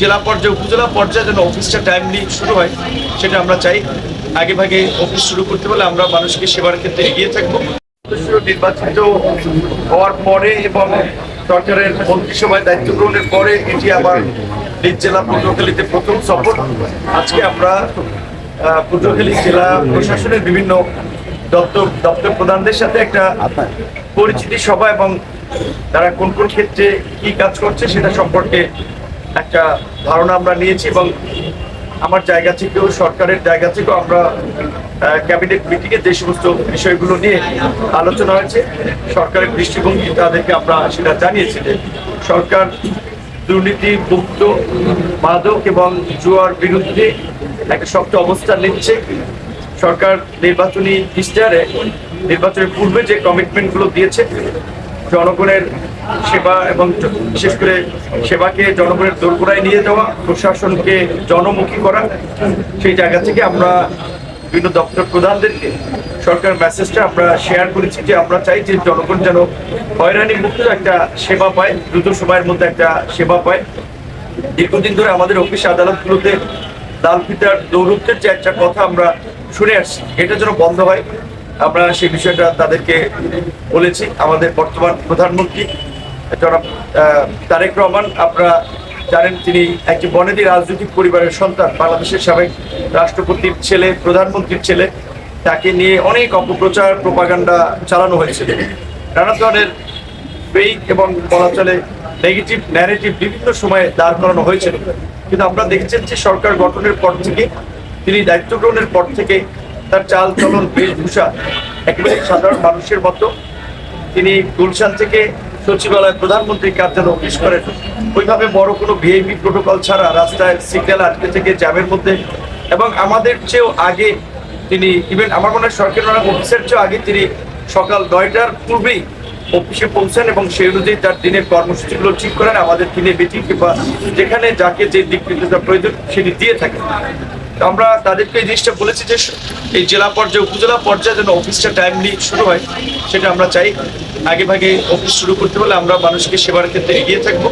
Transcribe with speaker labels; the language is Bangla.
Speaker 1: জেলা পর্যায়ে উপজেলা পর্যায়ে যেন অফিসটা টাইমলি শুরু হয় সেটা আমরা চাই। আগে ভাগে অফিস শুরু করতে পারলে আমরা মানুষকে সেবার ক্ষেত্রে এগিয়ে থাকবো। নির্বাচিত হওয়ার পরে এবং সরকারের মন্ত্রিসভায় দায়িত্ব গ্রহণের পরে এটি আমার নিজ জেলা পটুয়াখালীতে প্রথম সফর। আজকে আমরা পটুয়াখালী জেলা প্রশাসনের বিভিন্ন দপ্তর প্রধানদের সাথে একটা পরিচিতি সভা এবং তারা কোন কোন ক্ষেত্রে কি কাজ করছে সেটা সম্পর্কে একটা ধারণা আমরা নিয়েছি এবং আমার জায়গা থেকেও সরকারের জায়গা থেকেও আমরা ক্যাবিনেট মিটিংয়ে যে সমস্ত বিষয়গুলো নিয়ে আলোচনা হয়েছে সরকারের দৃষ্টিভঙ্গি তাদেরকে আমরা সেটা জানিয়েছি যে সরকার দুর্নীতি মুক্ত মাদক এবং জুয়ার বিরুদ্ধে একটা শক্ত অবস্থান নিচ্ছে। সরকার নির্বাচনী ইশতেহারে নির্বাচনের পূর্বে যে কমিটমেন্টগুলো দিয়েছে জনগণের সেবা এবং বিশেষ করে সেবাকে জনগণের দোরগোড়ায় নিয়ে যাওয়া, প্রশাসনকে জনমুখী করা, সেই জায়গা থেকে আমরা বিভিন্ন দপ্তর প্রধানদেরকে সরকার মেসেজটা আমরা শেয়ার করেছি যে আমরা চাই যে জনগণ যেন হয়রানি মুক্ত একটা সেবা পায়, দ্রুত সময়ের মধ্যে একটা সেবা পায়। দীর্ঘদিন ধরে আমাদের অফিস আদালতগুলোতে লাল ফিতার দৌরত্বের যে একটা কথা আমরা শুনে আসছি, এটা যেন বন্ধ হয়। আমরা সেই বিষয়টা তাদেরকে বলেছি। আমাদের বর্তমান প্রধানমন্ত্রী জনাব তারেক রহমান, আপনারা জানেন তিনি একটি বনেদি রাজনৈতিক পরিবারের সন্তান, বাংলাদেশের সাবেক রাষ্ট্রপতির ছেলে, প্রধানমন্ত্রীর ছেলে। তাকে নিয়ে অনেক অপপ্রচার প্রোপাগান্ডা চালানো হয়েছিল, নানা ধরনের ফেক এবং বলা চলে নেগেটিভ ন্যারেটিভ বিভিন্ন সময়ে দাঁড় করানো হয়েছিল। কিন্তু আপনারা দেখছেন যে সরকার গঠনের পর থেকে, তিনি দায়িত্ব গ্রহণের পর থেকে তার চাল চলন বেশভূষা একেবারে সাধারণ মানুষের মতো। তিনি গুলশান থেকে সচিবালয় প্রধানমন্ত্রীর কার্যালয় অফিস করেন, ওইভাবে বড় কোনো ভিআইপি প্রোটোকল ছাড়া রাস্তায় সিগন্যাল আটকে থেকে জ্যামের মধ্যে, এবং আমাদের চেয়েও আগে তিনি, ইভেন আমার মনে হয় সরকারি অফিসের চেয়েও আগে তিনি সকাল 9টার পূর্বেই অফিসে পৌঁছান এবং সেই অনুযায়ী তার দিনের কর্মসূচিগুলো ঠিক করেন। আমাদের দিনের মিটিং কিংবা যেখানে যাকে যে দিক নির্দেশনা প্রয়োজন সেটি দিয়ে থাকেন। আমরা তাদেরকে এই জিনিসটা বলেছি যে এই জেলা পর্যায়ে উপজেলা পর্যায়ে যেন অফিসটা টাইমলি শুরু হয় সেটা আমরা চাই। আগে ভাগে অফিস শুরু করতে পারলে আমরা মানুষকে সেবার ক্ষেত্রে এগিয়ে থাকবো।